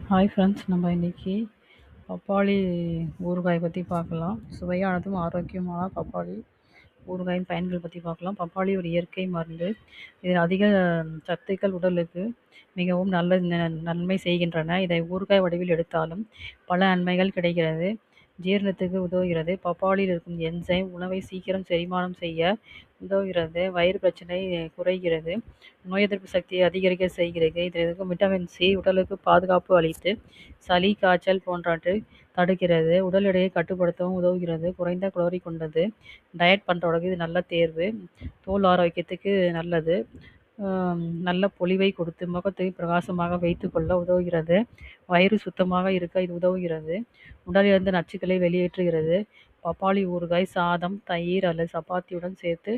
Hi friends, நம்ம இன்னைக்கு பப்பாளி ஊறுகாய் பற்றி பார்க்கலாம். சுவையானதும் ஆரோக்கியமான பப்பாளி ஊறுகாயின் பயன்கள் பற்றி பார்க்கலாம். பப்பாளி ஒரு இயற்கை மருந்து. இதில் அதிக சத்துக்கள் உடலுக்கு மிகவும் நன்மை செய்கின்றன. இதை ஊறுகாய் வடிவில் எடுத்தாலும் பல நன்மைகள் கிடைக்கிறது. ஜீரணத்துக்கு உதவுகிறது. பப்பாளியில் இருக்கும் என்சைம் உணவை சீக்கிரம் செரிமானம் செய்ய உதவுகிறது. வயிறு பிரச்சனை குறைகிறது. நோய் எதிர்ப்பு சக்தியை அதிகரிக்க செய்கிறது. இதில் இருக்கும் விட்டமின் சி உடலுக்கு பாதுகாப்பு அளித்து சளி, காய்ச்சல் போன்றவற்றை தடுக்கிறது. உடல் எடையை கட்டுப்படுத்தவும் உதவுகிறது. குறைந்த குளோரி கொண்டது. டயட் பண்ணுறவங்களுக்கு இது நல்ல தேர்வு. தோல் ஆரோக்கியத்துக்கு நல்லது. நல்ல பொலிவை கொடுத்து முகத்தை பிரகாசமாக வைத்துக்கொள்ள உதவுகிறது. வயிறு சுத்தமாக இருக்க இது உதவுகிறது. உடலிலிருந்து நச்சுக்களை வெளியேற்றுகிறது. பப்பாளி ஊறுகாய் சாதம், தயிர் அல்லது சப்பாத்தியுடன் சேர்த்து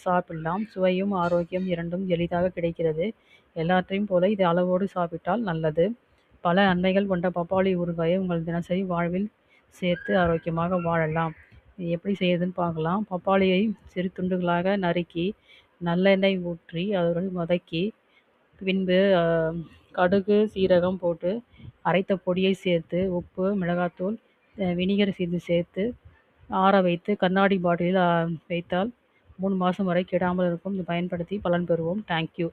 சாப்பிடலாம். சுவையும் ஆரோக்கியம் இரண்டும் எளிதாக கிடைக்கிறது. எல்லாத்தையும் போல இது அளவோடு சாப்பிட்டால் நல்லது. பல நன்மைகள் கொண்ட பப்பாளி ஊறுகாயை உங்கள் தினசரி வாழ்வில் சேர்த்து ஆரோக்கியமாக வாழலாம். இது எப்படி செய்யுதுன்னு பார்க்கலாம். பப்பாளியை சிறு துண்டுகளாக நறுக்கி நல்லெண்ணெய் ஊற்றி அதனுடன் வதக்கி பின்பு கடுகு, சீரகம் போட்டு அரைத்த பொடியை சேர்த்து உப்பு, மிளகாத்தூள், வினிகர் சிறிது சேர்த்து ஆற வைத்து கண்ணாடி பாட்டிலில் வைத்தால் 3 மாதம் வரை கெடாமல் இருக்கும். இது பயன்படுத்தி பலன் பெறுவோம். தேங்க்யூ.